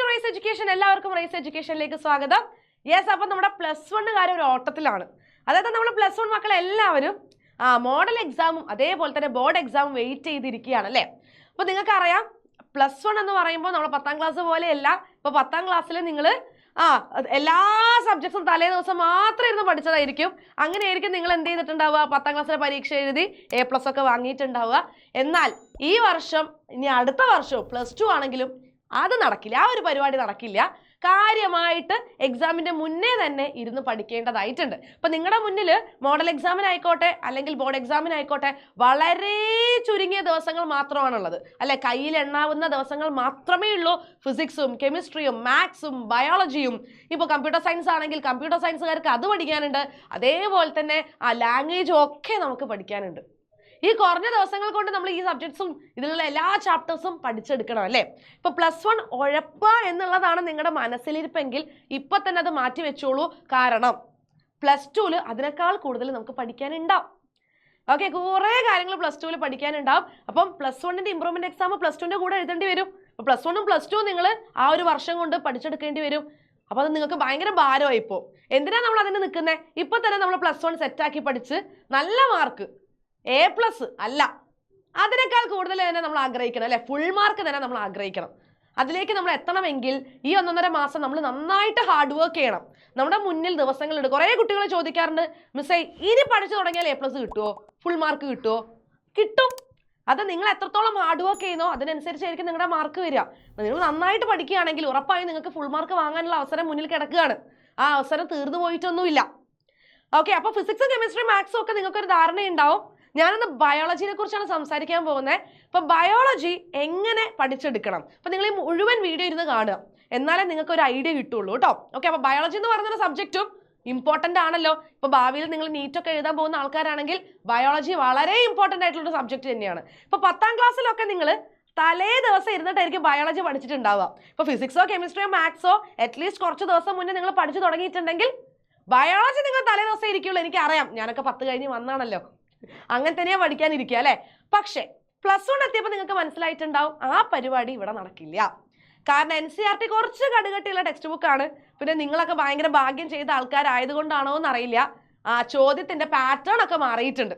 Rice education, എല്ലാവർക്കും rice എഡ്യൂക്കേഷനിലേക്ക് സ്വാഗതം. Yes, അപ്പം നമ്മുടെ +1 കാര്യം ഒരു ഓട്ടത്തിലാണ്. അതായത് നമ്മൾ +1 മക്കൾ എല്ലാവരും മോഡൽ എക്സാമും അതേപോലെ തന്നെ ബോർഡ് എക്സാമും വെയിറ്റ് ചെയ്തിരിക്കുകയാണ് അല്ലേ. അപ്പോൾ നിങ്ങൾക്കറിയാം +1 എന്ന് പറയുമ്പോൾ നമ്മൾ 10ാം ക്ലാസ് പോലെയല്ല. ഇപ്പോൾ 10ാം ക്ലാസ്സിൽ നിങ്ങൾ എല്ലാ സബ്ജക്ട്സും തലേ ദിവസം മാത്രം ഇരുന്ന് പഠിച്ചതായിരിക്കും. അങ്ങനെയായിരിക്കും നിങ്ങൾ എന്ത് ചെയ്തിട്ടുണ്ടാവുക, 10ാം ക്ലാസ്സിലെ പരീക്ഷ എഴുതി A+ ഒക്കെ വാങ്ങിയിട്ടുണ്ടാവുക. എന്നാൽ ഈ വർഷം ഇനി അടുത്ത വർഷവും +2 ആണെങ്കിലും അത് നടക്കില്ല, ആ ഒരു പരിപാടി നടക്കില്ല. കാര്യമായിട്ട് എക്സാമിന്റെ മുന്നേ തന്നെ ഇരുന്ന് പഠിക്കേണ്ടതായിട്ടുണ്ട്. ഇപ്പം നിങ്ങളുടെ മുന്നിൽ മോഡൽ എക്സാമിനായിക്കോട്ടെ അല്ലെങ്കിൽ ബോർഡ് എക്സാമിനായിക്കോട്ടെ വളരെ ചുരുങ്ങിയ ദിവസങ്ങൾ മാത്രമാണുള്ളത് അല്ലെ. കയ്യിൽ എണ്ണാവുന്ന ദിവസങ്ങൾ മാത്രമേ ഉള്ളൂ. ഫിസിക്സും കെമിസ്ട്രിയും മാത്സും ബയോളജിയും, ഇപ്പോൾ കമ്പ്യൂട്ടർ സയൻസ് ആണെങ്കിൽ കമ്പ്യൂട്ടർ സയൻസുകാർക്ക് അത് പഠിക്കാനുണ്ട്. അതേപോലെ തന്നെ ലാംഗ്വേജും ഒക്കെ നമുക്ക് പഠിക്കാനുണ്ട്. ഈ കുറഞ്ഞ ദിവസങ്ങൾ കൊണ്ട് നമ്മൾ ഈ സബ്ജക്ട്സും ഇതിലുള്ള എല്ലാ ചാപ്റ്റേഴ്സും പഠിച്ചെടുക്കണം അല്ലേ. ഇപ്പൊ +1 ഉഴപ്പ എന്നുള്ളതാണ് നിങ്ങളുടെ മനസ്സിലിരിപ്പെങ്കിൽ ഇപ്പൊ തന്നെ അത് മാറ്റി വെച്ചോളൂ. കാരണം +2 അതിനേക്കാൾ കൂടുതൽ നമുക്ക് പഠിക്കാനുണ്ടാവും. ഓക്കെ, കുറെ കാര്യങ്ങൾ +2 പഠിക്കാനുണ്ടാവും. അപ്പം +1 ഇംപ്രൂവ്മെന്റ് എക്സാം +2 കൂടെ എഴുതേണ്ടി വരും. അപ്പൊ +1 +2 നിങ്ങൾ ആ ഒരു വർഷം കൊണ്ട് പഠിച്ചെടുക്കേണ്ടി വരും. അപ്പൊ അത് നിങ്ങൾക്ക് ഭയങ്കര ഭാരമായി. ഇപ്പോൾ എന്തിനാ നമ്മൾ അതിന് നിൽക്കുന്നത്? ഇപ്പൊ തന്നെ നമ്മൾ +1 സെറ്റാക്കി പഠിച്ച് നല്ല മാർക്ക് A+ അല്ല, അതിനേക്കാൾ കൂടുതൽ തന്നെ നമ്മൾ ആഗ്രഹിക്കണം അല്ലെ. ഫുൾ മാർക്ക് തന്നെ നമ്മൾ ആഗ്രഹിക്കണം. അതിലേക്ക് നമ്മൾ എത്തണമെങ്കിൽ ഈ 1.5 മാസം നമ്മൾ നന്നായിട്ട് ഹാർഡ് വർക്ക് ചെയ്യണം. നമ്മുടെ മുന്നിൽ ദിവസങ്ങളുണ്ട്. കുറേ കുട്ടികൾ ചോദിക്കാറുണ്ട്, മിസ്സേ ഇനി പഠിച്ചു തുടങ്ങിയാൽ A+ കിട്ടുമോ, ഫുൾ മാർക്ക് കിട്ടുമോ? കിട്ടും. അത് നിങ്ങൾ എത്രത്തോളം ഹാർഡ് വർക്ക് ചെയ്യുന്നോ അതിനനുസരിച്ചായിരിക്കും നിങ്ങളുടെ മാർക്ക് വരിക. നിങ്ങൾ നന്നായിട്ട് പഠിക്കുകയാണെങ്കിൽ ഉറപ്പായും നിങ്ങൾക്ക് ഫുൾ മാർക്ക് വാങ്ങാനുള്ള അവസരം മുന്നിൽ കിടക്കുകയാണ്. ആ അവസരം തീർന്നു പോയിട്ടൊന്നുമില്ല. ഓക്കെ, അപ്പോൾ ഫിസിക്സ് കെമിസ്ട്രി മാത്സും ഒക്കെ നിങ്ങൾക്കൊരു ധാരണയുണ്ടാവും. ഞാനൊന്ന് ബയോളജിനെ കുറിച്ചാണ് സംസാരിക്കാൻ പോകുന്നത്. അപ്പൊ ബയോളജി എങ്ങനെ പഠിച്ചെടുക്കണം, അപ്പൊ നിങ്ങൾ ഈ മുഴുവൻ വീഡിയോ ഇരുന്ന് കാണുക, എന്നാലേ നിങ്ങൾക്ക് ഒരു ഐഡിയ കിട്ടുള്ളൂ കേട്ടോ. ഓക്കെ, അപ്പൊ ബയോളജി എന്ന് പറയുന്ന സബ്ജക്റ്റും ഇമ്പോർട്ടന്റ് ആണല്ലോ. ഇപ്പൊ ഭാവിയിൽ നിങ്ങൾ നീറ്റൊക്കെ എഴുതാൻ പോകുന്ന ആൾക്കാരാണെങ്കിൽ ബയോളജി വളരെ ഇമ്പോർട്ടന്റ് ആയിട്ടുള്ള സബ്ജക്ട് തന്നെയാണ്. ഇപ്പൊ 10ാം ക്ലാസ്സിലൊക്കെ നിങ്ങൾ തലേ ദിവസം ഇരുന്നിട്ടായിരിക്കും ബയോളജി പഠിച്ചിട്ടുണ്ടാവുക. ഇപ്പൊ ഫിസിക്സോ കെമിസ്ട്രിയോ മാത്സോ അറ്റ്ലീസ്റ്റ് കുറച്ച് ദിവസം മുന്നേ നിങ്ങൾ പഠിച്ചു തുടങ്ങിയിട്ടുണ്ടെങ്കിൽ ബയോളജി നിങ്ങൾ തലേ ദിവസം ഇരിക്കുള്ളൂ. എനിക്കറിയാം, ഞാനൊക്കെ 10 കഴിഞ്ഞ് വന്നാണല്ലോ, അങ്ങനെ തന്നെയാ പഠിക്കാനിരിക്കുക അല്ലെ. പക്ഷെ +1 എത്തിയപ്പോൾ നിങ്ങൾക്ക് മനസ്സിലായിട്ടുണ്ടാവും ആ പരിപാടി ഇവിടെ നടക്കില്ല. കാരണം NCERT കുറച്ച് കടുകട്ടിയുള്ള ടെക്സ്റ്റ് ബുക്കാണ്. പിന്നെ നിങ്ങളൊക്കെ ഭയങ്കര ഭാഗ്യം ചെയ്ത ആൾക്കാരായതുകൊണ്ടാണോ എന്നറിയില്ല, ചോദ്യത്തിന്റെ പാറ്റേൺ ഒക്കെ മാറിയിട്ടുണ്ട്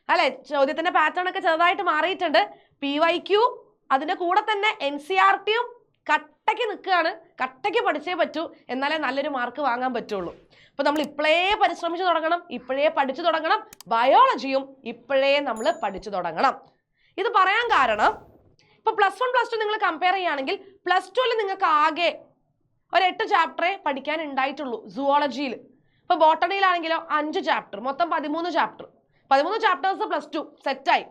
അല്ലെ. ചോദ്യത്തിന്റെ പാറ്റേൺ ഒക്കെ ചെറുതായിട്ട് മാറിയിട്ടുണ്ട്. PYQ അതിന്റെ കൂടെ തന്നെ NCERTയും കട്ടയ്ക്ക് നിൽക്കുകയാണ്. കട്ടയ്ക്ക് പഠിച്ചേ പറ്റൂ, എന്നാലേ നല്ലൊരു മാർക്ക് വാങ്ങാൻ പറ്റുള്ളൂ. അപ്പൊ നമ്മൾ ഇപ്പോഴേ പരിശ്രമിച്ചു തുടങ്ങണം, ഇപ്പോഴേ പഠിച്ചു തുടങ്ങണം. ബയോളജിയും ഇപ്പോഴേ നമ്മൾ പഠിച്ചു തുടങ്ങണം. ഇത് പറയാൻ കാരണം ഇപ്പൊ +1 +2 നിങ്ങൾ കമ്പയർ ചെയ്യുകയാണെങ്കിൽ +2 നിങ്ങൾക്ക് ആകെ ഒരു 8 ചാപ്റ്ററേ പഠിക്കാൻ ഉണ്ടായിട്ടുള്ളൂ സുവോളജിയിൽ. ഇപ്പൊ ബോട്ടണിയിലാണെങ്കിലോ 5 ചാപ്റ്റർ, മൊത്തം 13 ചാപ്റ്റർ. 13 ചാപ്റ്റേഴ്സ് +2 സെറ്റായി.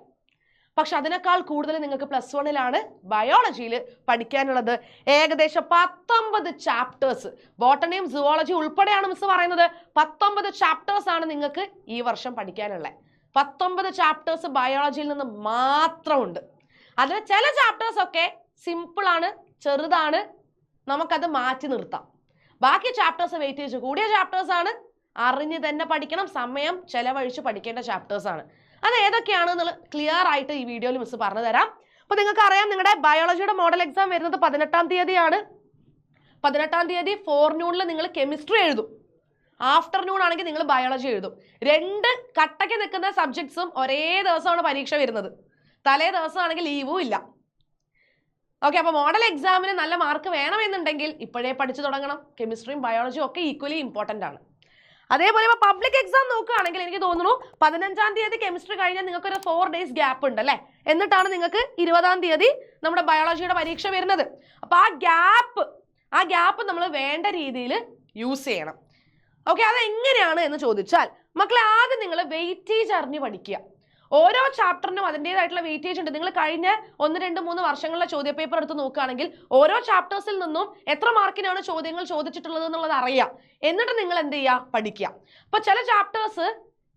പക്ഷെ അതിനേക്കാൾ കൂടുതൽ നിങ്ങൾക്ക് +1 ബയോളജിയിൽ പഠിക്കാനുള്ളത്. ഏകദേശം 19 ചാപ്റ്റേഴ്സ്, ബോട്ടണിയും സുവോളജി ഉൾപ്പെടെയാണ് മിസ് പറയുന്നത്. 19 ചാപ്റ്റേഴ്സ് ആണ് നിങ്ങൾക്ക് ഈ വർഷം പഠിക്കാനുള്ളത്. 19 ചാപ്റ്റേഴ്സ് ബയോളജിയിൽ നിന്ന് മാത്രമുണ്ട്. അതിൽ ചില ചാപ്റ്റേഴ്സ് ഒക്കെ സിമ്പിൾ ആണ്, ചെറുതാണ്, നമുക്കത് മാറ്റി നിർത്താം. ബാക്കി ചാപ്റ്റേഴ്സ് വെയിറ്റേജ് കൂടിയ ചാപ്റ്റേഴ്സ് ആണ്, അറിഞ്ഞ് തന്നെ പഠിക്കണം, സമയം ചെലവഴിച്ച് പഠിക്കേണ്ട ചാപ്റ്റേഴ്സ് ആണ്. അത് ഏതൊക്കെയാണെന്നുള്ള ക്ലിയർ ആയിട്ട് ഈ വീഡിയോയിൽ മിസ് പറഞ്ഞു തരാം. അപ്പൊ നിങ്ങൾക്ക് അറിയാം, നിങ്ങളുടെ ബയോളജിയുടെ മോഡൽ എക്സാം വരുന്നത് 18ാം തീയതിയാണ്. 18ാം തീയതി ഫോർനൂണിൽ നിങ്ങൾ കെമിസ്ട്രി എഴുതും, ആഫ്റ്റർനൂൺ ആണെങ്കിൽ നിങ്ങൾ ബയോളജി എഴുതും. 2 കട്ടയ്ക്ക് നിൽക്കുന്ന സബ്ജക്ട്സും ഒരേ ദിവസമാണ് പരീക്ഷ വരുന്നത്. തലേ ദിവസമാണെങ്കിൽ ലീവും ഇല്ല. ഓക്കെ, അപ്പൊ മോഡൽ എക്സാമിന് നല്ല മാർക്ക് വേണമെന്നുണ്ടെങ്കിൽ ഇപ്പോഴേ പഠിച്ചു തുടങ്ങണം. കെമിസ്ട്രിയും ബയോളജിയും ഒക്കെ ഈക്വലി ഇമ്പോർട്ടന്റ് ആണ്. അതേപോലെ ഇപ്പോൾ പബ്ലിക് എക്സാം നോക്കുകയാണെങ്കിൽ എനിക്ക് തോന്നുന്നു 15ാം തീയതി കെമിസ്ട്രി കഴിഞ്ഞാൽ നിങ്ങൾക്ക് ഒരു 4 days ഗ്യാപ്പ് ഉണ്ട് അല്ലേ. എന്നിട്ടാണ് നിങ്ങൾക്ക് 20ാം തീയതി നമ്മുടെ ബയോളജിയുടെ പരീക്ഷ വരുന്നത്. അപ്പോൾ ആ ഗ്യാപ്പ് നമ്മൾ വേണ്ട രീതിയിൽ യൂസ് ചെയ്യണം. ഓക്കെ, അതെങ്ങനെയാണ് എന്ന് ചോദിച്ചാൽ മക്കളെ, ആദ്യം നിങ്ങൾ വെയിറ്റേജ് അറിഞ്ഞ് പഠിക്കുക. ഓരോ ചാപ്റ്ററിനും അതിൻ്റെതായിട്ടുള്ള വെയിറ്റേജ് ഉണ്ട്. നിങ്ങൾ കഴിഞ്ഞ 1, 2, 3 വർഷങ്ങളിലെ ചോദ്യപേപ്പർ എടുത്ത് നോക്കുകയാണെങ്കിൽ ഓരോ ചാപ്റ്റേഴ്സിൽ നിന്നും എത്ര മാർക്കിനാണ് ചോദ്യങ്ങൾ ചോദിച്ചിട്ടുള്ളത് എന്നുള്ളത് അറിയാം. എന്നിട്ട് നിങ്ങൾ എന്ത് ചെയ്യുക, പഠിക്കുക. അപ്പൊ ചില ചാപ്റ്റേഴ്സ്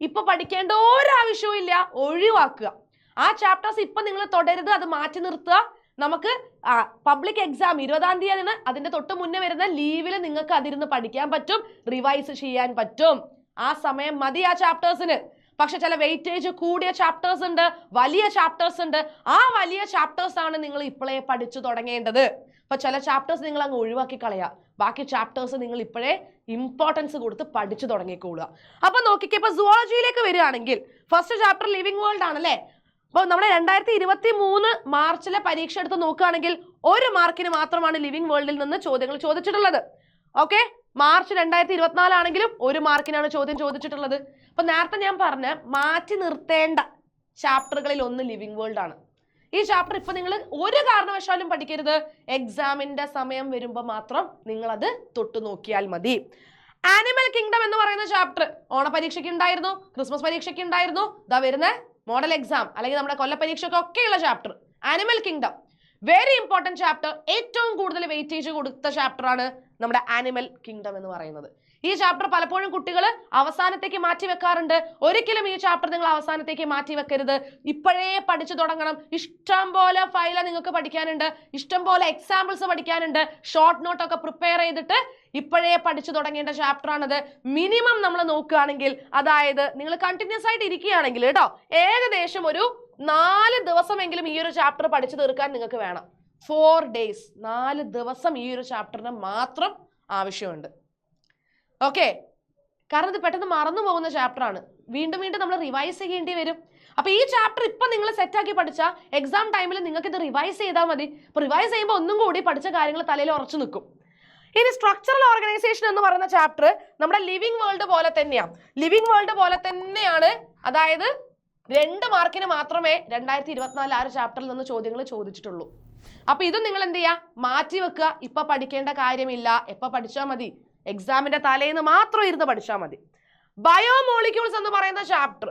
ഇപ്പൊ പഠിക്കേണ്ട ഒരാവശ്യവും ഇല്ല, ഒഴിവാക്കുക. ആ ചാപ്റ്റേഴ്സ് ഇപ്പൊ നിങ്ങൾ തുടരുത്, അത് മാറ്റി നിർത്തുക. നമുക്ക് പബ്ലിക് എക്സാം 20ാം തീയതിയാണ്, അതിന്റെ തൊട്ട് മുന്നേ വരുന്ന ലീവിൽ നിങ്ങൾക്ക് അതിരുന്ന് പഠിക്കാൻ പറ്റും, റിവൈസ് ചെയ്യാൻ പറ്റും. ആ സമയം മതി ആ ചാപ്റ്റേഴ്സിന്. പക്ഷെ ചില വെയിറ്റേജ് കൂടിയ ചാപ്റ്റേഴ്സ് ഉണ്ട്, വലിയ ചാപ്റ്റേഴ്സ് ഉണ്ട്. ആ വലിയ ചാപ്റ്റേഴ്സ് ആണ് നിങ്ങൾ ഇപ്പോഴേ പഠിച്ചു തുടങ്ങേണ്ടത്. അപ്പൊ ചില ചാപ്റ്റേഴ്സ് നിങ്ങൾ അങ്ങ് ഒഴിവാക്കി കളയാ, ബാക്കി ചാപ്റ്റേഴ്സ് നിങ്ങൾ ഇപ്പോഴേ ഇമ്പോർട്ടൻസ് കൊടുത്ത് പഠിച്ചു തുടങ്ങിക്കോളുക. അപ്പൊ നോക്കിക്കേ, ഇപ്പൊ സുവോളജിയിലേക്ക് വരികയാണെങ്കിൽ ഫസ്റ്റ് ചാപ്റ്റർ ലിവിംഗ് വേൾഡ് ആണല്ലേ. അപ്പോൾ നമ്മുടെ 2023 മാർച്ചിലെ പരീക്ഷ എടുത്ത് നോക്കുകയാണെങ്കിൽ 1 മാർക്കിന് മാത്രമാണ് ലിവിംഗ് വേൾഡിൽ നിന്ന് ചോദ്യങ്ങൾ ചോദിച്ചിട്ടുള്ളത്. ഓക്കെ, മാർച്ച് 2024 ആണെങ്കിലും 1 മാർക്കിനാണ് ചോദ്യം ചോദിച്ചിട്ടുള്ളത്. അപ്പൊ നേരത്തെ ഞാൻ പറഞ്ഞ മാറ്റി നിർത്തേണ്ട ചാപ്റ്ററുകളിൽ ഒന്ന് ലിവിംഗ് വേൾഡ് ആണ്. ഈ ചാപ്റ്റർ ഇപ്പൊ നിങ്ങൾ ഒരു കാരണവശാലും പഠിക്കരുത്, എക്സാമിന്റെ സമയം വരുമ്പോൾ മാത്രം നിങ്ങൾ അത് തൊട്ടു നോക്കിയാൽ മതി. ആനിമൽ കിങ്ഡം എന്ന് പറയുന്ന ചാപ്റ്റർ ഓണപരീക്ഷയ്ക്ക് ഉണ്ടായിരുന്നു, ക്രിസ്മസ് പരീക്ഷയ്ക്ക് ഉണ്ടായിരുന്നു, ഇതാ വരുന്ന മോഡൽ എക്സാം അല്ലെങ്കിൽ നമ്മുടെ കൊല്ലപരീക്ഷയ്ക്കൊക്കെയുള്ള chapter animal kingdom. Very important chapter, ഏറ്റവും കൂടുതൽ വെയിറ്റേജ് കൊടുത്ത ചാപ്റ്റർ ആണ് നമ്മുടെ ആനിമൽ കിങ്ഡം എന്ന് പറയുന്നത്. ഈ ചാപ്റ്റർ പലപ്പോഴും കുട്ടികൾ അവസാനത്തേക്ക് മാറ്റി വെക്കാറുണ്ട്. ഒരിക്കലും ഈ ചാപ്റ്റർ നിങ്ങൾ അവസാനത്തേക്ക് മാറ്റി വെക്കരുത്, ഇപ്പോഴേ പഠിച്ചു തുടങ്ങണം. ഇഷ്ടം പോലെ ഫയൽ നിങ്ങൾക്ക് പഠിക്കാനുണ്ട്, ഇഷ്ടം പോലെ എക്സാമ്പിൾസ് പഠിക്കാനുണ്ട്. ഷോർട്ട് നോട്ട് ഒക്കെ പ്രിപ്പയർ ചെയ്തിട്ട് ഇപ്പോഴേ പഠിച്ചു തുടങ്ങേണ്ട ചാപ്റ്റർ ആണത്. മിനിമം നമ്മൾ നോക്കുകയാണെങ്കിൽ, അതായത് നിങ്ങൾ കണ്ടിന്യൂസ് ആയിട്ട് ഇരിക്കുകയാണെങ്കിൽ കേട്ടോ, ഏകദേശം ഒരു 4 ദിവസമെങ്കിലും ഈ ഒരു ചാപ്റ്റർ പഠിച്ചു തീർക്കാൻ നിങ്ങൾക്ക് വേണം. 4 days, 4 ദിവസം ഈ ഒരു ചാപ്റ്ററിന് മാത്രം ആവശ്യമുണ്ട്. ഓക്കെ, കാരണം ഇത് പെട്ടെന്ന് മറന്നു പോകുന്ന ചാപ്റ്റർ ആണ്, വീണ്ടും വീണ്ടും നമ്മൾ റിവൈസ് ചെയ്യേണ്ടി വരും. അപ്പൊ ഈ ചാപ്റ്റർ ഇപ്പൊ നിങ്ങൾ സെറ്റാക്കി പഠിച്ചാൽ എക്സാം ടൈമിൽ നിങ്ങൾക്ക് ഇത് റിവൈസ് ചെയ്താൽ മതി. അപ്പൊ റിവൈസ് ചെയ്യുമ്പോൾ ഒന്നും കൂടി പഠിച്ച കാര്യങ്ങൾ തലയിൽ ഉറച്ചു നിൽക്കും. ഇനി സ്ട്രക്ചറൽ ഓർഗനൈസേഷൻ എന്ന് പറയുന്ന ചാപ്റ്റർ നമ്മുടെ ലിവിംഗ് വേൾഡ് പോലെ തന്നെയാണ്. ലിവിംഗ് വേൾഡ് പോലെ തന്നെയാണ്, അതായത് 2 മാർക്കിന് മാത്രമേ 2024 ആ ഒരു ചാപ്റ്ററിൽ നിന്ന് ചോദ്യങ്ങൾ ചോദിച്ചിട്ടുള്ളൂ. അപ്പൊ ഇത് നിങ്ങൾ എന്ത് ചെയ്യുക, മാറ്റി വെക്കുക. ഇപ്പൊ പഠിക്കേണ്ട കാര്യമില്ല, എപ്പൊ പഠിച്ചാൽ മതി, എക്സാമിന്റെ തലേന്ന് മാത്രം ഇരുന്ന് പഠിച്ചാൽ മതി. ബയോമോളിക്യൂൾസ് എന്ന് പറയുന്ന ചാപ്റ്റർ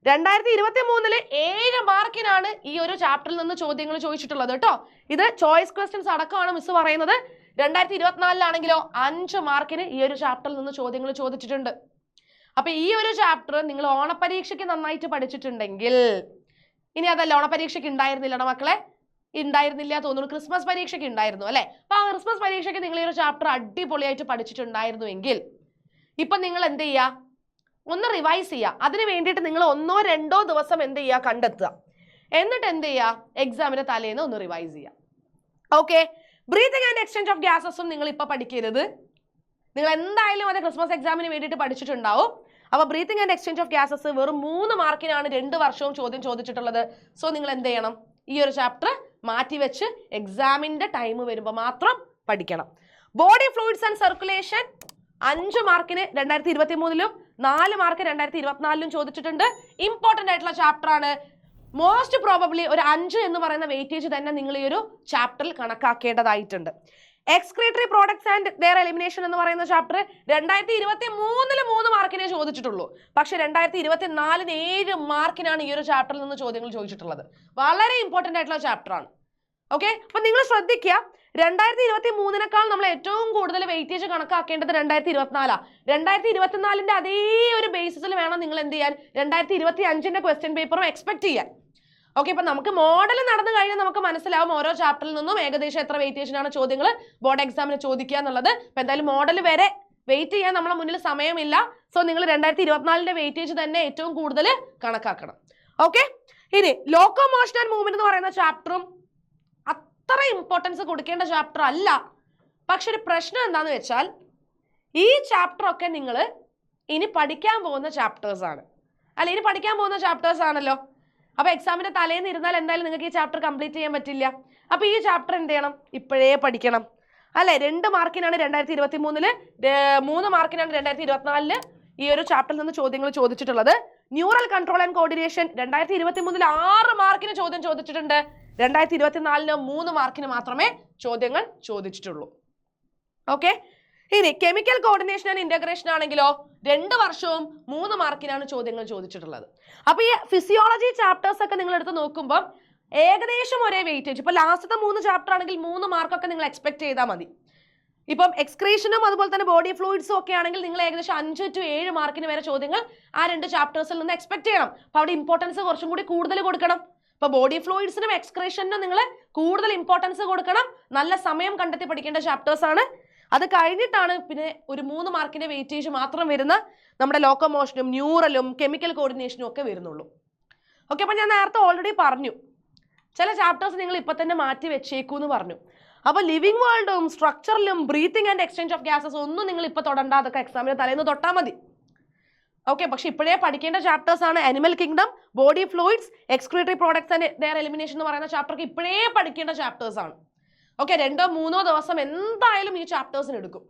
2023 7 മാർക്കിനാണ് ഈ ഒരു ചാപ്റ്ററിൽ നിന്ന് ചോദ്യങ്ങൾ ചോദിച്ചിട്ടുള്ളത് കേട്ടോ. ഇത് ചോയ്സ് ക്വസ്റ്റ്യൻസ് അടക്കമാണ് മിസ് പറയുന്നത്. 2024 5 മാർക്കിന് ഈ ഒരു ചാപ്റ്ററിൽ നിന്ന് ചോദ്യങ്ങൾ ചോദിച്ചിട്ടുണ്ട്. അപ്പൊ ഈ ഒരു ചാപ്റ്റർ നിങ്ങൾ ഓണപരീക്ഷയ്ക്ക് നന്നായിട്ട് പഠിച്ചിട്ടുണ്ടെങ്കിൽ, ഇനി അതല്ല ഓണപരീക്ഷയ്ക്ക് ഉണ്ടായിരുന്നില്ല മക്കളെ, ഉണ്ടായിരുന്നില്ല തോന്നുന്നു, ക്രിസ്മസ് പരീക്ഷയ്ക്ക് ഉണ്ടായിരുന്നു അല്ലെ. അപ്പൊ ആ ക്രിസ്മസ് പരീക്ഷയ്ക്ക് നിങ്ങൾ ഈ ഒരു ചാപ്റ്റർ അടിപൊളിയായിട്ട് പഠിച്ചിട്ടുണ്ടായിരുന്നുവെങ്കിൽ ഇപ്പൊ നിങ്ങൾ എന്ത് ചെയ്യുക, ഒന്ന് റിവൈസ് ചെയ്യുക. അതിന് വേണ്ടിയിട്ട് നിങ്ങൾ 1-2 ദിവസം എന്ത് ചെയ്യുക, കണ്ടെത്തുക. എന്നിട്ട് എന്ത് ചെയ്യുക, എക്സാമിന്റെ തലേന്ന് ഒന്ന് റിവൈസ് ചെയ്യുക. Okay, breathing and exchange of ഗ്യാസസും നിങ്ങൾ ഇപ്പൊ പഠിക്കരുത്. നിങ്ങൾ എന്തായാലും അത് ക്രിസ്മസ് എക്സാമിന് വേണ്ടിയിട്ട് പഠിച്ചിട്ടുണ്ടാവും. അപ്പൊ breathing and exchange of gases വെറും 3 മാർക്കിനാണ് 2 വർഷവും ചോദ്യം ചോദിച്ചിട്ടുള്ളത്. സോ നിങ്ങൾ എന്ത് ചെയ്യണം, ഈ ഒരു ചാപ്റ്റർ മാറ്റിവെച്ച് എക്സാമിന്റെ ടൈം വരുമ്പോൾ മാത്രം പഠിക്കണം. ബോഡി ഫ്ലൂയിഡ്സ് ആൻഡ് സർക്കുലേഷൻ 5 മാർക്കിന് 2023 4 മാർക്ക് 2024 ചോദിച്ചിട്ടുണ്ട്. ഇമ്പോർട്ടന്റ് ആയിട്ടുള്ള ചാപ്റ്റർ ആണ്. മോസ്റ്റ് പ്രോബബ്ലി ഒരു 5 എന്ന് പറയുന്ന വെയിറ്റേജ് തന്നെ നിങ്ങൾ ഈ ഒരു ചാപ്റ്ററിൽ കണക്കാക്കേണ്ടതായിട്ടുണ്ട്. Excretory products and their elimination എന്ന് പറയുന്ന ചാപ്റ്റർ 2023 3 മാർക്കിനെ ചോദിച്ചിട്ടുള്ളൂ. പക്ഷെ 2024 7 മാർക്കിനാണ് ഈ ഒരു ചാപ്റ്ററിൽ നിന്ന് ചോദ്യങ്ങൾ ചോദിച്ചിട്ടുള്ളത്. വളരെ ഇമ്പോർട്ടന്റ് ആയിട്ടുള്ള ചാപ്റ്റർ ആണ്. ഓക്കെ, അപ്പൊ നിങ്ങൾ ശ്രദ്ധിക്കുക, 2023 നമ്മൾ ഏറ്റവും കൂടുതൽ വെയിറ്റേജ് കണക്കാക്കേണ്ടത് 2024. 2024 അതേ ഒരു ബേസിസിൽ വേണം നിങ്ങൾ എന്ത് ചെയ്യാൻ, 2025 ക്വസ്റ്റ്യൻ പേപ്പറും എക്സ്പെക്ട് ചെയ്യാൻ. ഓക്കെ, ഇപ്പൊ നമുക്ക് മോഡൽ നടന്നു കഴിഞ്ഞാൽ നമുക്ക് മനസ്സിലാവും ഓരോ ചാപ്റ്ററിൽ നിന്നും ഏകദേശം എത്ര വെയിറ്റേജിനാണ് ചോദ്യങ്ങൾ ബോർഡ് എക്സാമിന് ചോദിക്കുക എന്നുള്ളത്. അപ്പൊ എന്തായാലും മോഡൽ വരെ വെയിറ്റ് ചെയ്യാൻ നമ്മളെ മുന്നിൽ സമയമില്ല. സോ നിങ്ങൾ 2024 വെയിറ്റേജ് തന്നെ ഏറ്റവും കൂടുതൽ കണക്കാക്കണം. ഓക്കെ, ഇനി ലോക്കോമോഷൻ ആൻഡ് മൂവ്മെന്റ് എന്ന് പറയുന്ന ചാപ്റ്ററും അത്ര ഇമ്പോർട്ടൻസ് കൊടുക്കേണ്ട ചാപ്റ്റർ അല്ല. പക്ഷെ ഒരു പ്രശ്നം എന്താന്ന് വെച്ചാൽ ഈ ചാപ്റ്റർ ഒക്കെ നിങ്ങൾ ഇനി പഠിക്കാൻ പോകുന്ന ചാപ്റ്റേഴ്സ് ആണ്, അല്ല ഇനി പഠിക്കാൻ പോകുന്ന ചാപ്റ്റേഴ്സ് ആണല്ലോ. അപ്പൊ എക്സാമിന്റെ തലേന്ന് ഇരുന്നാൽ എന്തായാലും നിങ്ങൾക്ക് ഈ ചാപ്റ്റർ കംപ്ലീറ്റ് ചെയ്യാൻ പറ്റില്ല. അപ്പൊ ഈ ചാപ്റ്റർ എന്ത് ചെയ്യണം, ഇപ്പോഴേ പഠിക്കണം അല്ലെ. 2 മാർക്കിനാണ് 2023, 3 മാർക്കിനാണ് 2024 ഈ ഒരു ചാപ്റ്ററിൽ നിന്ന് ചോദ്യങ്ങൾ ചോദിച്ചിട്ടുള്ളത്. ന്യൂറൽ കൺട്രോൾ ആൻഡ് കോർഡിനേഷൻ 2023 6 മാർക്കിന് ചോദ്യം ചോദിച്ചിട്ടുണ്ട്. 2024 3 മാർക്കിന് മാത്രമേ ചോദ്യങ്ങൾ ചോദിച്ചിട്ടുള്ളൂ. ഓക്കെ, ഇനി കെമിക്കൽ കോർഡിനേഷൻ ആൻഡ് ഇന്റഗ്രേഷൻ ആണെങ്കിലോ 2 വർഷവും 3 മാർക്കിനാണ് ചോദ്യങ്ങൾ ചോദിച്ചിട്ടുള്ളത്. അപ്പൊ ഈ ഫിസിയോളജി ചാപ്റ്റേഴ്സ് ഒക്കെ നിങ്ങൾ എടുത്ത് നോക്കുമ്പോൾ ഏകദേശം ഒരേ വെയിറ്റേജ്. ഇപ്പൊ ലാസ്റ്റത്തെ 3 ചാപ്റ്റർ ആണെങ്കിൽ 3 മാർക്കൊക്കെ നിങ്ങൾ എക്സ്പെക്ട് ചെയ്താൽ മതി. ഇപ്പം എക്സ്ക്രീഷനും അതുപോലെ തന്നെ ബോഡി ഫ്ലൂയിഡ്സും ഒക്കെ ആണെങ്കിൽ നിങ്ങൾ ഏകദേശം 5 to 7 മാർക്കിന് വരെ ചോദ്യങ്ങൾ ആ 2 ചാപ്റ്റേഴ്സിൽ നിന്ന് എക്സ്പെക്ട് ചെയ്യണം. അപ്പൊ അവിടെ ഇമ്പോർട്ടൻസ് കുറച്ചും കൂടി കൂടുതൽ കൊടുക്കണം. ഇപ്പൊ ബോഡി ഫ്ലൂയിഡ്സിനും എക്സ്ക്രീഷനും നിങ്ങൾ കൂടുതൽ ഇമ്പോർട്ടൻസ് കൊടുക്കണം. നല്ല സമയം കണ്ടെത്തി പഠിക്കേണ്ട ചാപ്റ്റേഴ്സ് ആണ്. അത് കഴിഞ്ഞിട്ടാണ് പിന്നെ ഒരു 3 മാർക്കിന്റെ വെയിറ്റേജ് മാത്രം വരുന്ന നമ്മുടെ ലോക്കോമോഷനും ന്യൂറലും കെമിക്കൽ കോർഡിനേഷനും ഒക്കെ വരുന്നുള്ളൂ. ഓക്കെ, അപ്പൊ ഞാൻ നേരത്തെ ഓൾറെഡി പറഞ്ഞു ചില ചാപ്റ്റേഴ്സ് നിങ്ങൾ ഇപ്പൊ തന്നെ മാറ്റി വെച്ചേക്കൂന്ന് പറഞ്ഞു. അപ്പൊ ലിവിംഗ് വേൾഡും സ്ട്രക്ചറിലും breathing and exchange of gases ഒന്നും നിങ്ങൾ ഇപ്പൊ തൊടണ്ട, അതൊക്കെ എക്സാമിന് തലേന്ന് തൊട്ടാൽ മതി. ഓക്കെ, പക്ഷെ ഇപ്പോഴേ പഠിക്കേണ്ട ചാപ്റ്റേഴ്സ് ആണ് animal kingdom, body fluids, excretory products and their elimination എന്ന് പറയുന്ന ചാപ്റ്റർക്ക് ഇപ്പോഴേ പഠിക്കേണ്ട ചാപ്റ്റേഴ്സ് ആണ്. ഓക്കെ, 2-3 ദിവസം എന്തായാലും ഈ ചാപ്റ്റേഴ്സിന് എടുക്കും.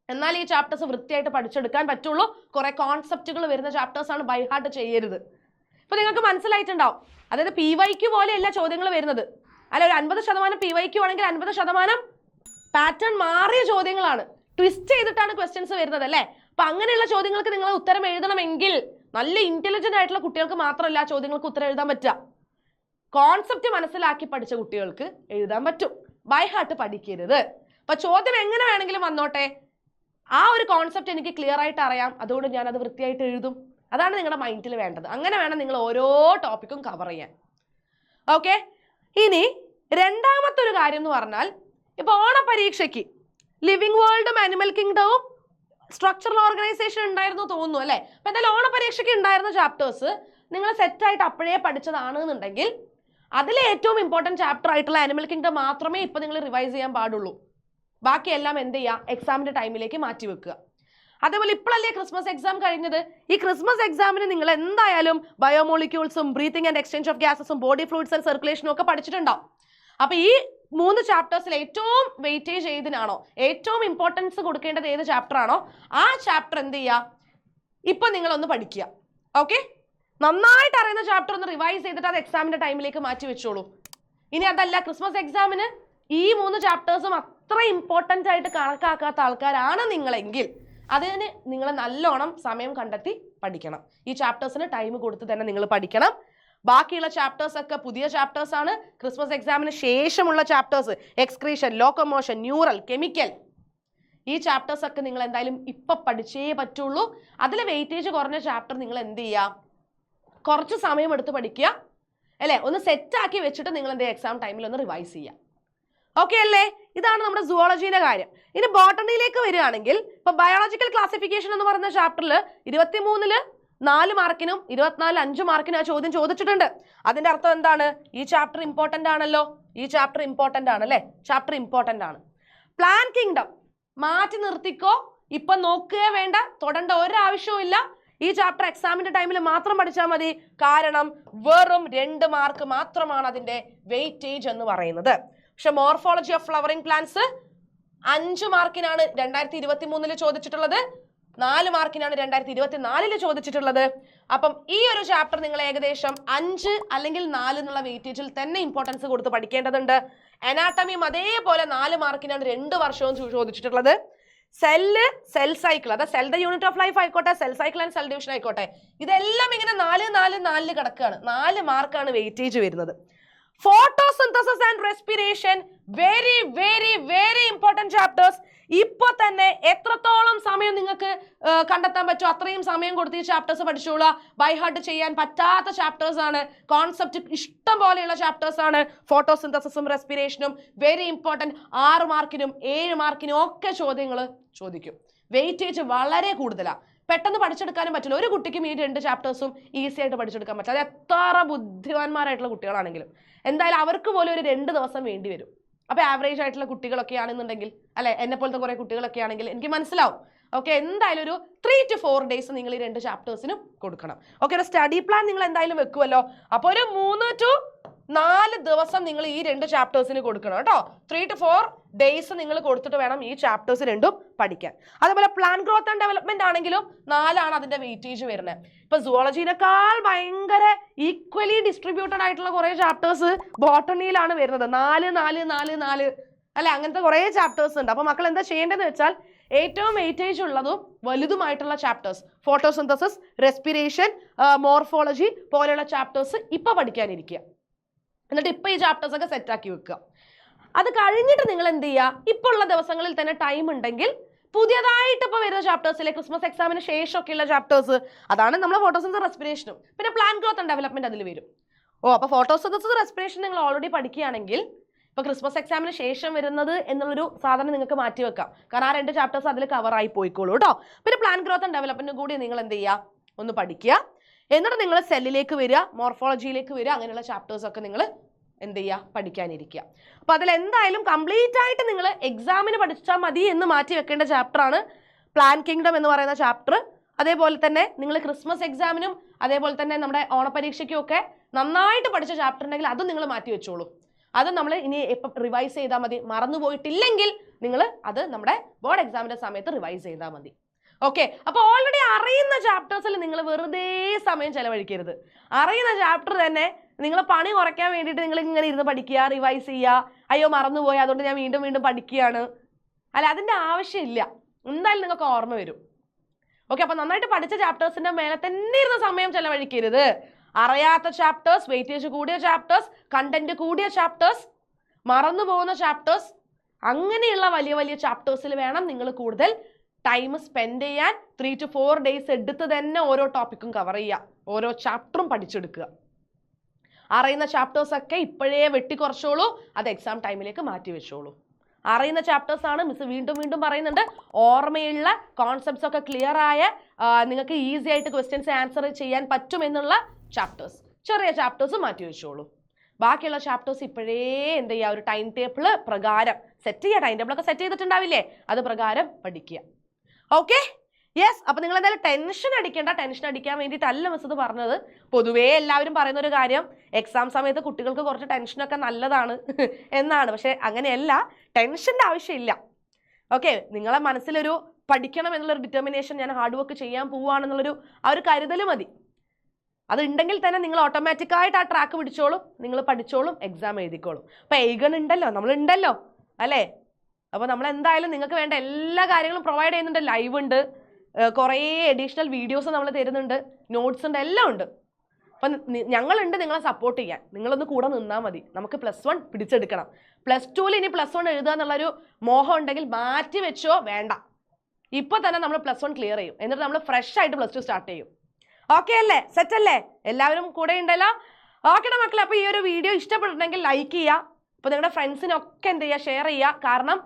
എന്നാൽ ഈ ചാപ്റ്റേഴ്സ് വൃത്തിയായിട്ട് പഠിച്ചെടുക്കാൻ പറ്റുള്ളൂ. കുറെ കോൺസെപ്റ്റുകൾ വരുന്ന ചാപ്റ്റേഴ്സ് ആണ്, ബൈ ഹാർട്ട് ചെയ്യരുത്. ഇപ്പൊ നിങ്ങൾക്ക് മനസ്സിലായിട്ടുണ്ടാവും. അതായത് PYQ പോലെയല്ല ചോദ്യങ്ങൾ വരുന്നത്. അല്ല, ഒരു 50% PYQ ആണെങ്കിൽ 50% പാറ്റേൺ മാറിയ ചോദ്യങ്ങളാണ്, ട്വിസ്റ്റ് ചെയ്തിട്ടാണ് ക്വസ്റ്റ്യൻസ് വരുന്നത് അല്ലേ. അപ്പൊ അങ്ങനെയുള്ള ചോദ്യങ്ങൾക്ക് നിങ്ങൾ ഉത്തരം എഴുതണമെങ്കിൽ നല്ല ഇന്റലിജന്റ് ആയിട്ടുള്ള കുട്ടികൾക്ക് മാത്രമല്ല ആ ചോദ്യങ്ങൾക്ക് ഉത്തരം എഴുതാൻ പറ്റുക. കോൺസെപ്റ്റ് മനസ്സിലാക്കി പഠിച്ച കുട്ടികൾക്ക് എഴുതാൻ പറ്റും. ബൈ ഹാർട്ട് പഠിക്കരുത്. അപ്പൊ ചോദ്യം എങ്ങനെ വേണമെങ്കിലും വന്നോട്ടെ, ആ ഒരു കോൺസെപ്റ്റ് എനിക്ക് ക്ലിയർ ആയിട്ട് അറിയാം, അതുകൊണ്ട് ഞാൻ അത് വൃത്തിയായിട്ട് എഴുതും. അതാണ് നിങ്ങളുടെ മൈൻഡിൽ വേണ്ടത്. അങ്ങനെ വേണം നിങ്ങൾ ഓരോ ടോപ്പിക്കും കവർ ചെയ്യാൻ. ഓക്കെ, ഇനി രണ്ടാമത്തെ ഒരു കാര്യം എന്ന് പറഞ്ഞാൽ, ഇപ്പൊ ഓണപരീക്ഷയ്ക്ക് ലിവിംഗ് വേൾഡും അനിമൽ കിങ്ഡവും സ്ട്രക്ചറൽ ഓർഗനൈസേഷൻ ഉണ്ടായിരുന്നു തോന്നുന്നു അല്ലെ. അപ്പൊ എന്തായാലും ഓണപരീക്ഷയ്ക്ക് ഉണ്ടായിരുന്ന ചാപ്റ്റേഴ്സ് നിങ്ങൾ സെറ്റായിട്ട് അപ്പോഴേ പഠിച്ചതാണെന്നുണ്ടെങ്കിൽ അതിലെ ഏറ്റവും ഇമ്പോർട്ടൻറ്റ് ചാപ്റ്റർ ആയിട്ടുള്ള അനിമൽ കിങ്ഡം മാത്രമേ ഇപ്പൊ നിങ്ങൾ റിവൈസ് ചെയ്യാൻ പാടുള്ളൂ. ബാക്കിയെല്ലാം എന്ത് ചെയ്യുക, എക്സാമിന്റെ ടൈമിലേക്ക് മാറ്റി വെക്കുക. അതേപോലെ ഇപ്പോഴല്ലേ ക്രിസ്മസ് എക്സാം കഴിഞ്ഞത്. ഈ ക്രിസ്മസ് എക്സാമിന് നിങ്ങൾ എന്തായാലും ബയോമോളിക്യൂൾസും ബ്രീത്തിങ് ആൻഡ് എക്സ്ചേഞ്ച് ഓഫ് ഗ്യാസസും ബോഡി ഫ്ലൂയിഡ്സ് ആൻഡ് സർക്കുലേഷനും ഒക്കെ പഠിച്ചിട്ടുണ്ടാവും. അപ്പൊ ഈ 3 ചാപ്റ്റേഴ്സിൽ ഏറ്റവും വെയിറ്റേജ് ഏതിനാണോ, ഏറ്റവും ഇമ്പോർട്ടൻസ് കൊടുക്കേണ്ടത് ഏത് ചാപ്റ്റർ ആണോ, ആ ചാപ്റ്റർ എന്ത് ചെയ്യുക, ഇപ്പൊ നിങ്ങളൊന്ന് പഠിക്കുക. ഓക്കെ, നന്നായിട്ട് അറിയുന്ന ചാപ്റ്റർ ഒന്ന് റിവൈസ് ചെയ്തിട്ട് അത് എക്സാമിന്റെ ടൈമിലേക്ക് മാറ്റി വെച്ചോളൂ. ഇനി അതല്ല, ക്രിസ്മസ് എക്സാമിന് ഈ 3 ചാപ്റ്റേഴ്സും അത്ര ഇമ്പോർട്ടൻ്റ് ആയിട്ട് കണക്കാക്കാത്ത ആൾക്കാരാണ് നിങ്ങളെങ്കിൽ അതിന് നിങ്ങൾ നല്ലോണം സമയം കണ്ടെത്തി പഠിക്കണം. ഈ ചാപ്റ്റേഴ്സിന് ടൈം കൊടുത്ത് തന്നെ നിങ്ങൾ പഠിക്കണം. ബാക്കിയുള്ള ചാപ്റ്റേഴ്സ് ഒക്കെ പുതിയ ചാപ്റ്റേഴ്സ് ആണ്. ക്രിസ്മസ് എക്സാമിന് ശേഷമുള്ള chapters excretion, locomotion, neural, chemical, ഈ ചാപ്റ്റേഴ്സ് ഒക്കെ നിങ്ങൾ എന്തായാലും ഇപ്പൊ പഠിച്ചേ പറ്റുള്ളൂ. അതിൽ വെയിറ്റേജ് കുറഞ്ഞ ചാപ്റ്റർ നിങ്ങൾ എന്ത് ചെയ്യുക, കുറച്ച് സമയം എടുത്ത് പഠിക്കുക അല്ലേ, ഒന്ന് സെറ്റാക്കി വെച്ചിട്ട് നിങ്ങൾ എന്ത് ചെയ്യുക, എക്സാം ടൈമിൽ ഒന്ന് റിവൈസ് ചെയ്യുക. ഓക്കെ അല്ലേ. ഇതാണ് നമ്മുടെ സുവോളജിയുടെ കാര്യം. ഇനി ബോട്ടണിയിലേക്ക് വരികയാണെങ്കിൽ ഇപ്പൊ ബയോളജിക്കൽ ക്ലാസിഫിക്കേഷൻ എന്ന് പറയുന്ന ചാപ്റ്ററിൽ 23-ല് 4 മാർക്കിനും 24-ൽ 5 മാർക്കിനും ആ ചോദ്യം ചോദിച്ചിട്ടുണ്ട്. അതിന്റെ അർത്ഥം എന്താണ്, ഈ ചാപ്റ്റർ ഇമ്പോർട്ടന്റ് ആണല്ലോ. ഈ ചാപ്റ്റർ ഇമ്പോർട്ടന്റ് ആണ് അല്ലേ, ചാപ്റ്റർ ഇമ്പോർട്ടന്റ് ആണ്. പ്ലാൻ കിങ്ഡം മാറ്റി നിർത്തിക്കോ, ഇപ്പൊ നോക്കുകയേ വേണ്ട, തൊടേണ്ട ഒരാവശ്യവും ഇല്ല. ഈ ചാപ്റ്റർ എക്സാമിന്റെ ടൈമിൽ മാത്രം പഠിച്ചാൽ മതി. കാരണം വെറും 2 മാർക്ക് മാത്രമാണ് അതിന്റെ വെയിറ്റേജ് എന്ന് പറയുന്നത്. പക്ഷെ മോർഫോളജി ഓഫ് ഫ്ലവറിംഗ് പ്ലാന്റ്സ് 5 മാർക്കിനാണ് 2023-ൽ ചോദിച്ചിട്ടുള്ളത്, 4 മാർക്കിനാണ് 2024-ൽ ചോദിച്ചിട്ടുള്ളത്. അപ്പം ഈ ഒരു ചാപ്റ്റർ നിങ്ങൾ ഏകദേശം 5 അല്ലെങ്കിൽ 4 എന്നുള്ള വെയിറ്റേജിൽ തന്നെ ഇമ്പോർട്ടൻസ് കൊടുത്ത് പഠിക്കേണ്ടതുണ്ട്. അനാട്ടമിയും അതേപോലെ 4 മാർക്കിനാണ് 2 വർഷവും ചോദിച്ചിട്ടുള്ളത്. സെല്ല്, സെൽ സൈക്കിൾ, അതായത് cell the unit of life ആയിക്കോട്ടെ, cell cycle and cell division ആയിക്കോട്ടെ, ഇതെല്ലാം ഇങ്ങനെ 4 കിടക്കുകയാണ്. 4 മാർക്കാണ് വെയിറ്റേജ് വരുന്നത്. Photosynthesis and respiration, very very very important chapters. ഇപ്പൊ തന്നെ എത്രത്തോളം സമയം നിങ്ങൾക്ക് കണ്ടെത്താൻ പറ്റുമോ അത്രയും സമയം കൊടുത്ത് ഈ ചാപ്റ്റേഴ്സ് പഠിച്ചോളൂ. ബൈ ഹാർട്ട് ചെയ്യാൻ പറ്റാത്ത ചാപ്റ്റേഴ്സ് ആണ്, കോൺസെപ്റ്റ് ഇഷ്ടം പോലെയുള്ള ചാപ്റ്റേഴ്സ് ആണ്. ഫോട്ടോസിന്തസിസും റെസ്പിറേഷനും വെരി ഇമ്പോർട്ടൻറ്റ്. 6 മാർക്കിനും 7 മാർക്കിനും ഒക്കെ ചോദ്യങ്ങൾ ചോദിക്കും. വെയിറ്റേജ് വളരെ കൂടുതലാണ്. പെട്ടെന്ന് പഠിച്ചെടുക്കാനും പറ്റില്ല. ഒരു കുട്ടിക്കും ഈ 2 ചാപ്റ്റേഴ്സും ഈസി ആയിട്ട് പഠിച്ചെടുക്കാൻ പറ്റില്ല. അത് എത്ര ബുദ്ധിമാന്മാരായിട്ടുള്ള കുട്ടികളാണെങ്കിലും എന്തായാലും അവർക്ക് പോലും ഒരു 2 ദിവസം വേണ്ടി വരും. അപ്പൊ ആവറേജ് ആയിട്ടുള്ള കുട്ടികളൊക്കെ ആണെന്നുണ്ടെങ്കിൽ അല്ലെ, എന്നെ പോലത്തെ കുറെ കുട്ടികളൊക്കെ ആണെങ്കിൽ എനിക്ക് മനസ്സിലാവും. ഓക്കെ, എന്തായാലും ഒരു 3 to 4 days നിങ്ങൾ ഈ 2 ചാപ്റ്റേഴ്സിനും കൊടുക്കണം. ഓക്കെ, ഒരു സ്റ്റഡി പ്ലാൻ നിങ്ങൾ എന്തായാലും വെക്കുമല്ലോ. അപ്പൊ ഒരു 3 to 4 ദിവസം നിങ്ങൾ ഈ 2 ചാപ്റ്റേഴ്സിന് കൊടുക്കണം കേട്ടോ. 3 to 4 days നിങ്ങൾ കൊടുത്തിട്ട് വേണം ഈ ചാപ്റ്റേഴ്സ് 2ഉം പഠിക്കാൻ. അതേപോലെ പ്ലാൻ ഗ്രോത്ത് ആൻഡ് ഡെവലപ്മെന്റ് ആണെങ്കിലും 4 അതിന്റെ വെയിറ്റേജ് വരുന്നത്. ഇപ്പൊ സുവോളജിനേക്കാൾ ഭയങ്കര ഈക്വലി ഡിസ്ട്രിബ്യൂട്ടഡ് ആയിട്ടുള്ള കുറെ ചാപ്റ്റേഴ്സ് ബോട്ടണിയിലാണ് വരുന്നത്. 4 അല്ലെ, അങ്ങനത്തെ കുറെ ചാപ്റ്റേഴ്സ് ഉണ്ട്. അപ്പൊ മക്കൾ എന്താ ചെയ്യേണ്ടതെന്ന് വെച്ചാൽ ഏറ്റവും വെയിറ്റേജ് ഉള്ളതും വലുതുമായിട്ടുള്ള ചാപ്റ്റേഴ്സ്, ഫോട്ടോസിന്തസിസ്, റെസ്പിറേഷൻ, മോർഫോളജി പോലെയുള്ള ചാപ്റ്റേഴ്സ് ഇപ്പൊ പഠിക്കാനിരിക്കുക. എന്നിട്ട് ഇപ്പൊ ഈ ചാപ്റ്റേഴ്സ് ഒക്കെ സെറ്റാക്കി വെക്കുക. അത് കഴിഞ്ഞിട്ട് നിങ്ങൾ എന്ത് ചെയ്യുക, ഇപ്പോൾ ഉള്ള ദിവസങ്ങളിൽ തന്നെ ടൈം ഉണ്ടെങ്കിൽ പുതിയതായിട്ട് ഇപ്പോൾ വരുന്ന ചാപ്റ്റേഴ്സിലെ ക്രിസ്മസ് എക്സാമിന് ശേഷമൊക്കെയുള്ള ചാപ്റ്റേഴ്സ്, അതാണ് നമ്മൾ ഫോട്ടോസിന്തസിസ്, റെസ്പിറേഷനും പിന്നെ പ്ലാൻ ഗ്രോത്ത് ആൻഡ് ഡെവലപ്മെന്റ് അതിൽ വരും. അപ്പോൾ ഫോട്ടോസിന്തസിസ്, റെസ്പിറേഷൻ നിങ്ങൾ ഓൾറെഡി പഠിക്കുകയാണെങ്കിൽ ഇപ്പോൾ ക്രിസ്മസ് എക്സാമിന് ശേഷം വരുന്നത് എന്നുള്ളൊരു സാധനം നിങ്ങൾക്ക് മാറ്റി വെക്കാം. കാരണം ആ 2 ചാപ്റ്റേഴ്സ് അതിൽ കവറായി പോയിക്കോളൂ കേട്ടോ. പിന്നെ പ്ലാൻ ഗ്രോത്ത് ആൻഡ് ഡെവലപ്മെന്റും കൂടി നിങ്ങൾ എന്ത് ചെയ്യുക, ഒന്ന് പഠിക്കുക. എന്നിട്ട് നിങ്ങൾ സെല്ലിലേക്ക് വരിക, മോർഫോളജിയിലേക്ക് വരിക, അങ്ങനെയുള്ള ചാപ്റ്റേഴ്സ് ഒക്കെ നിങ്ങൾ എന്ത് ചെയ്യുക, പഠിക്കാനിരിക്കുക. അപ്പോൾ അതിൽ എന്തായാലും കംപ്ലീറ്റ് ആയിട്ട് നിങ്ങൾ എക്സാമിന് പഠിച്ചാൽ മതി എന്ന് മാറ്റി വെക്കേണ്ട ചാപ്റ്ററാണ് പ്ലാൻ കിങ്ഡം എന്ന് പറയുന്ന ചാപ്റ്റർ. അതേപോലെ തന്നെ നിങ്ങൾ ക്രിസ്മസ് എക്സാമിനും അതേപോലെ തന്നെ നമ്മുടെ ഓണപരീക്ഷയ്ക്കും ഒക്കെ നന്നായിട്ട് പഠിച്ച ചാപ്റ്റർ ഉണ്ടെങ്കിൽ അതും നിങ്ങൾ മാറ്റി വെച്ചോളൂ. അത് നമ്മൾ ഇനി എപ്പം റിവൈസ് ചെയ്താൽ മതി. മറന്നു പോയിട്ടില്ലെങ്കിൽ നിങ്ങൾ അത് നമ്മുടെ ബോർഡ് എക്സാമിന്റെ സമയത്ത് റിവൈസ് ചെയ്താൽ മതി. ഓക്കെ, അപ്പോൾ ഓൾറെഡി അറിയുന്ന ചാപ്റ്റേഴ്സിൽ നിങ്ങൾ വെറുതെ സമയം ചെലവഴിക്കരുത്. അറിയുന്ന ചാപ്റ്റർ തന്നെ നിങ്ങൾ പണി കുറയ്ക്കാൻ വേണ്ടിയിട്ട് നിങ്ങൾ ഇങ്ങനെ ഇരുന്ന് പഠിക്കുക, റിവൈസ് ചെയ്യുക, അയ്യോ മറന്നുപോയി അതുകൊണ്ട് ഞാൻ വീണ്ടും വീണ്ടും പഠിക്കുകയാണ്. അല്ല, അതിൻ്റെ ആവശ്യമില്ല. എന്തായാലും നിങ്ങൾക്ക് ഓർമ്മ വരും. ഓക്കെ, അപ്പോൾ നന്നായിട്ട് പഠിച്ച ചാപ്റ്റേഴ്സിന്റെ മേലെ തന്നെ ഇരുന്ന സമയം ചെലവഴിക്കരുത്. അറിയാത്ത ചാപ്റ്റേഴ്സ്, വെയിറ്റേജ് കൂടിയ ചാപ്റ്റേഴ്സ്, കണ്ടന്റ് കൂടിയ ചാപ്റ്റേഴ്സ്, മറന്നു പോകുന്ന ചാപ്റ്റേഴ്സ്, അങ്ങനെയുള്ള വലിയ വലിയ ചാപ്റ്റേഴ്സിൽ വേണം നിങ്ങൾ കൂടുതൽ ടൈം സ്പെൻഡ് ചെയ്യാൻ. 3 to 4 days എടുത്ത് തന്നെ ഓരോ ടോപ്പിക്കും കവർ ചെയ്യുക, ഓരോ ചാപ്റ്ററും പഠിച്ചെടുക്കുക. അറിയുന്ന ചാപ്റ്റേഴ്സ് ഒക്കെ ഇപ്പോഴേ വെട്ടിക്കുറച്ചോളൂ, അത് എക്സാം ടൈമിലേക്ക് മാറ്റി വെച്ചോളൂ. അറിയുന്ന ചാപ്റ്റേഴ്സ് ആണ്, മിസ് വീണ്ടും വീണ്ടും പറയുന്നുണ്ട്. ഓർമ്മയുള്ള കോൺസെപ്റ്റ്സ് ഒക്കെ ക്ലിയർ ആയ, നിങ്ങൾക്ക് ഈസി ആയിട്ട് ക്വസ്റ്റ്യൻസ് ആൻസർ ചെയ്യാൻ പറ്റുമെന്നുള്ള ചാപ്റ്റേഴ്സ്, ചെറിയ ചാപ്റ്റേഴ്സ് മാറ്റി വെച്ചോളൂ. ബാക്കിയുള്ള ചാപ്റ്റേഴ്സ് ഇപ്പോഴേ എന്ത് ചെയ്യുക, ഒരു ടൈം ടേബിൾ പ്രകാരം സെറ്റ് ചെയ്യുക. ടൈം ടേബിളൊക്കെ സെറ്റ് ചെയ്തിട്ടുണ്ടാവില്ലേ, അത് പ്രകാരം പഠിക്കുക. Okay, yes. അപ്പോൾ നിങ്ങൾ എന്തായാലും ടെൻഷൻ അടിക്കേണ്ട. ടെൻഷൻ അടിക്കാൻ വേണ്ടിയിട്ടല്ല മിസ് ഇത് പറഞ്ഞത്. പൊതുവേ എല്ലാവരും പറയുന്ന ഒരു കാര്യം, എക്സാം സമയത്ത് കുട്ടികൾക്ക് കുറച്ച് ടെൻഷനൊക്കെ നല്ലതാണ് എന്നാണ്. പക്ഷെ അങ്ങനെയല്ല, ടെൻഷൻ്റെ ആവശ്യമില്ല. ഓക്കെ, നിങ്ങളെ മനസ്സിലൊരു പഠിക്കണം എന്നുള്ളൊരു ഡിറ്റർമിനേഷൻ, ഞാൻ ഹാർഡ് വർക്ക് ചെയ്യാൻ പോവുകയാണെന്നുള്ളൊരു ആ ഒരു കരുതൽ മതി. അതുണ്ടെങ്കിൽ തന്നെ നിങ്ങൾ ഓട്ടോമാറ്റിക്കായിട്ട് ആ ട്രാക്ക് പിടിച്ചോളും, നിങ്ങൾ പഠിച്ചോളും, എക്സാം എഴുതിക്കോളും. അപ്പോൾ എയ്ഗൺ ഉണ്ടല്ലോ, നമ്മളുണ്ടല്ലോ അല്ലേ. അപ്പോൾ നമ്മൾ എന്തായാലും നിങ്ങൾക്ക് വേണ്ട എല്ലാ കാര്യങ്ങളും പ്രൊവൈഡ് ചെയ്യുന്നുണ്ട്. ലൈവ് ഉണ്ട്, കുറേ അഡീഷണൽ വീഡിയോസ് നമ്മൾ തരുന്നുണ്ട്, നോട്ട്സ് ഉണ്ട്, എല്ലാം ഉണ്ട്. അപ്പം ഞങ്ങളുണ്ട് നിങ്ങളെ സപ്പോർട്ട് ചെയ്യാൻ. നിങ്ങളൊന്ന് കൂടെ നിന്നാൽ മതി. നമുക്ക് +1 പിടിച്ചെടുക്കണം. +2 ഇനി +1 എഴുതുക എന്നുള്ളൊരു മോഹം ഉണ്ടെങ്കിൽ മാറ്റി വെച്ചോ, വേണ്ട. ഇപ്പോൾ തന്നെ നമ്മൾ +1 ക്ലിയർ ചെയ്യും, എന്നിട്ട് നമ്മൾ ഫ്രഷ് ആയിട്ട് +2 സ്റ്റാർട്ട് ചെയ്യും. ഓക്കെ അല്ലേ, സെറ്റ് അല്ലേ? എല്ലാവരും കൂടെ ഉണ്ടല്ലോ. ഓക്കെടാ മക്കളെ, അപ്പോൾ ഈ ഒരു വീഡിയോ ഇഷ്ടപ്പെട്ടിട്ടുണ്ടെങ്കിൽ ലൈക്ക് ചെയ്യുക. അപ്പോൾ നിങ്ങളുടെ ഫ്രണ്ട്സിനൊക്കെ എന്ത് ചെയ്യുക, ഷെയർ ചെയ്യുക. കാരണം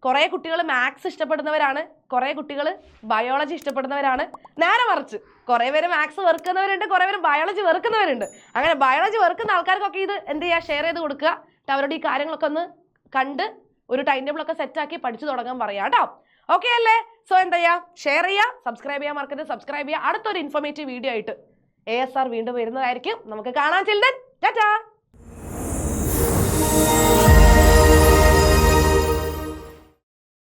കുറേ കുട്ടികൾ മാത്സ് ഇഷ്ടപ്പെടുന്നവരാണ്, കുറേ കുട്ടികൾ ബയോളജി ഇഷ്ടപ്പെടുന്നവരാണ്. നേരെ മറിച്ച് കുറേ പേര് മാത്സ് വെറുക്കുന്നവരുണ്ട്, കുറേ പേര് ബയോളജി വെറുക്കുന്നവരുണ്ട്. അങ്ങനെ ബയോളജി വെറുക്കുന്ന ആൾക്കാർക്കൊക്കെ ഇത് എന്ത് ചെയ്യുക, ഷെയർ ചെയ്ത് കൊടുക്കുക. അവരുടെ ഈ കാര്യങ്ങളൊക്കെ ഒന്ന് കണ്ട് ഒരു ടൈം ടേബിളൊക്കെ സെറ്റാക്കി പഠിച്ചു തുടങ്ങാൻ പറയാം കേട്ടോ. ഓക്കെ അല്ലേ? സോ എന്താ ചെയ്യുക, ഷെയർ ചെയ്യുക, സബ്സ്ക്രൈബ് ചെയ്യാൻ മറക്കരുത്. സബ്സ്ക്രൈബ് ചെയ്യുക. അടുത്തൊരു ഇൻഫോർമേറ്റീവ് വീഡിയോ ആയിട്ട് ASR വീണ്ടും വരുന്നതായിരിക്കും. നമുക്ക് കാണാൻ. ചിൽഡ്രൻ, ടാറ്റാ.